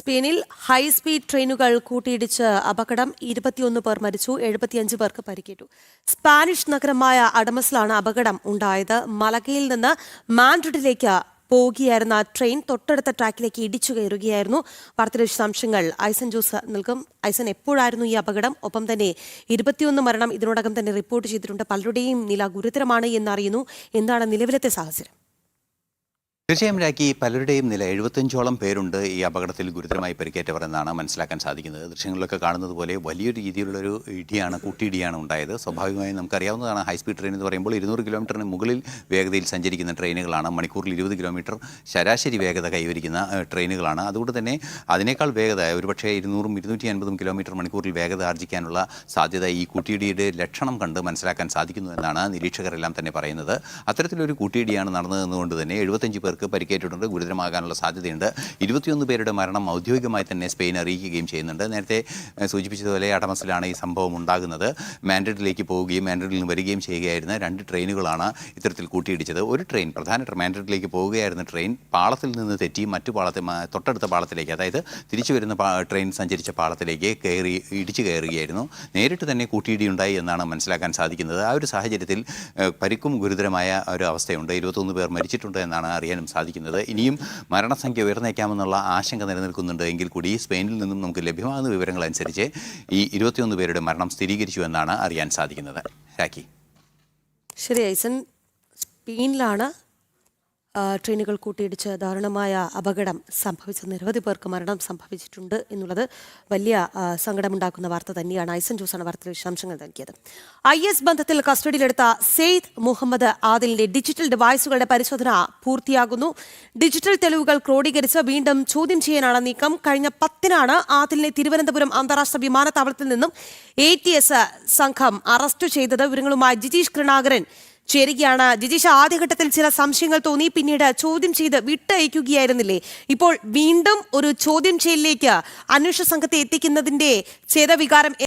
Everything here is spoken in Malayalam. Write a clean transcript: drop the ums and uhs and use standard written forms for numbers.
സ്പെയിനിൽ ഹൈസ്പീഡ് ട്രെയിനുകൾ കൂട്ടിയിടിച്ച് അപകടം 21 പേർ മരിച്ചു, 75 പേർക്ക് പരിക്കേറ്റു. സ്പാനിഷ് നഗരമായ അഡമസിലാണ് അപകടം ഉണ്ടായത്. മലഗയിൽ നിന്ന് മാൻഡ്രിഡിലേക്ക് പോകുകയായിരുന്ന ട്രെയിൻ തൊട്ടടുത്ത ട്രാക്കിലേക്ക് ഇടിച്ചു കയറുകയായിരുന്നു. വാർത്തയുടെ വിശദാംശങ്ങൾ ഐസൻ ജോസ് നൽകും. ഐസൻ, എപ്പോഴായിരുന്നു ഈ അപകടം? ഒപ്പം തന്നെ 21 മരണം ഇതിനോടകം തന്നെ റിപ്പോർട്ട് ചെയ്തിട്ടുണ്ട്. പലരുടെയും നില ഗുരുതരമാണ് എന്നറിയുന്നു. എന്താണ് നിലവിലത്തെ സാഹചര്യം? തീർച്ചയായും രാഖി, പലരുടെയും നില 75ഓളം പേരുണ്ട് ഈ അപകടത്തിൽ ഗുരുതരമായി പരിക്കേറ്റവർ എന്നാണ് മനസ്സിലാക്കാൻ സാധിക്കുന്നത്. ദൃശ്യങ്ങളിലൊക്കെ കാണുന്നത് പോലെ വലിയൊരു രീതിയിലുള്ളൊരു കൂട്ടിയിടിയാണ് ഉണ്ടായത്. സ്വാഭാവികമായും നമുക്കറിയാവുന്നതാണ്, ഹൈസ്പീഡ് ട്രെയിൻ എന്ന് പറയുമ്പോൾ 200 കിലോമീറ്ററിന് മുകളിൽ വേഗതയിൽ സഞ്ചരിക്കുന്ന ട്രെയിനുകളാണ്. മണിക്കൂറിൽ 20 കിലോമീറ്റർ ശരാശരി വേഗത കൈവരിക്കുന്ന ട്രെയിനുകളാണ്. അതുകൊണ്ട് തന്നെ അതിനേക്കാൾ വേഗത, ഒരുപക്ഷേ 200-250 കിലോമീറ്റർ മണിക്കൂറിൽ വേഗത ആർജിക്കാനുള്ള സാധ്യത ഈ കൂട്ടിയിടിയുടെ ലക്ഷണം കണ്ട് മനസ്സിലാക്കാൻ സാധിക്കുന്നു എന്നാണ് നിരീക്ഷകരെല്ലാം തന്നെ പറയുന്നത്. അത്തരത്തിലൊരു കൂട്ടിയിടിയാണ് നടന്നതെന്നുകൊണ്ട് തന്നെ 75 പേർക്ക് പരിക്കേറ്റിട്ടുണ്ട്, ഗുരുതരമാകാനുള്ള സാധ്യതയുണ്ട്. 21 പേരുടെ മരണം ഔദ്യോഗികമായി തന്നെ സ്പെയിൻ അറിയിക്കുകയും ചെയ്യുന്നുണ്ട്. നേരത്തെ സൂചിപ്പിച്ചതുപോലെ അഡമസിലാണ് ഈ സംഭവം ഉണ്ടാകുന്നത്. മാൻഡ്രിഡിലേക്ക് പോവുകയും മാൻഡ്രിഡിൽ നിന്ന് വരികയും ചെയ്യുകയായിരുന്ന 2 ട്രെയിനുകളാണ് ഇത്തരത്തിൽ കൂട്ടിയിടിച്ചത്. ഒരു ട്രെയിൻ, മാൻഡ്രിഡിലേക്ക് പോവുകയായിരുന്ന ട്രെയിൻ പാളത്തിൽ നിന്ന് തെറ്റി മറ്റു തൊട്ടടുത്ത പാളത്തിലേക്ക്, അതായത് തിരിച്ചു വരുന്ന ട്രെയിൻ സഞ്ചരിച്ച പാളത്തിലേക്ക് ഇടിച്ചു കയറുകയായിരുന്നു. നേരിട്ട് തന്നെ കൂട്ടിയിടിയുണ്ടായി എന്നാണ് മനസ്സിലാക്കാൻ സാധിക്കുന്നത്. ആ ഒരു സാഹചര്യത്തിൽ പരിക്കും ഗുരുതരമായ ഒരു അവസ്ഥയുണ്ട്. 21 പേർ മരിച്ചിട്ടുണ്ട് എന്നാണ് അറിയാനും സാധിക്കുന്നത്. ഇനിയും മരണസംഖ്യ ഉയർന്നേക്കാമെന്നുള്ള ആശങ്ക നിലനിൽക്കുന്നുണ്ട് എങ്കിൽ കൂടി സ്പെയിനിൽ നിന്നും നമുക്ക് ലഭ്യമാകുന്ന വിവരങ്ങൾ അനുസരിച്ച് ഈ 21 പേരുടെ മരണം സ്ഥിരീകരിച്ചു എന്നാണ് അറിയാൻ സാധിക്കുന്നത്. രാഖി. ശരി ഐസൻ, സ്പെയിനിലാണ് ട്രെയിനുകൾ കൂട്ടിയിടിച്ച് ദാരുണമായ അപകടം സംഭവിച്ച നിരവധി പേർക്ക് മരണം സംഭവിച്ചിട്ടുണ്ട് എന്നുള്ളത് വലിയ സങ്കടമുണ്ടാക്കുന്ന വാർത്ത തന്നെയാണ്. ഐസൻ ജോസാണ് വാർത്തയുടെ വിശദാംശങ്ങൾ നൽകിയത്. IS ബന്ധത്തിൽ കസ്റ്റഡിയിലെടുത്ത സെയ്ദ് മുഹമ്മദ് ആദിലിന്റെ ഡിജിറ്റൽ ഡിവൈസുകളുടെ പരിശോധന പൂർത്തിയാകുന്നു. ഡിജിറ്റൽ തെളിവുകൾ ക്രോഡീകരിച്ച് വീണ്ടും ചോദ്യം ചെയ്യാനാണ് നീക്കം. കഴിഞ്ഞ 10-നാണ് ആദിലിനെ തിരുവനന്തപുരം അന്താരാഷ്ട്ര വിമാനത്താവളത്തിൽ നിന്നും ATS സംഘം അറസ്റ്റ് ചെയ്തത്. വിവരങ്ങളുമായി ജിജീഷ് കൃണാകരൻ ചേരുകയാണ്. ജിജീഷ്, ആദ്യഘട്ടത്തിൽ ചില സംശയങ്ങൾ തോന്നി, പിന്നീട് ചോദ്യം ചെയ്ത് വിട്ടയക്കുകയായിരുന്നില്ലേ? ഇപ്പോൾ വീണ്ടും ഒരു ചോദ്യം ചെയ്യലിലേക്ക് അന്വേഷണ സംഘത്തെ എത്തിക്കുന്നതിന്റെ ചേതവികാരം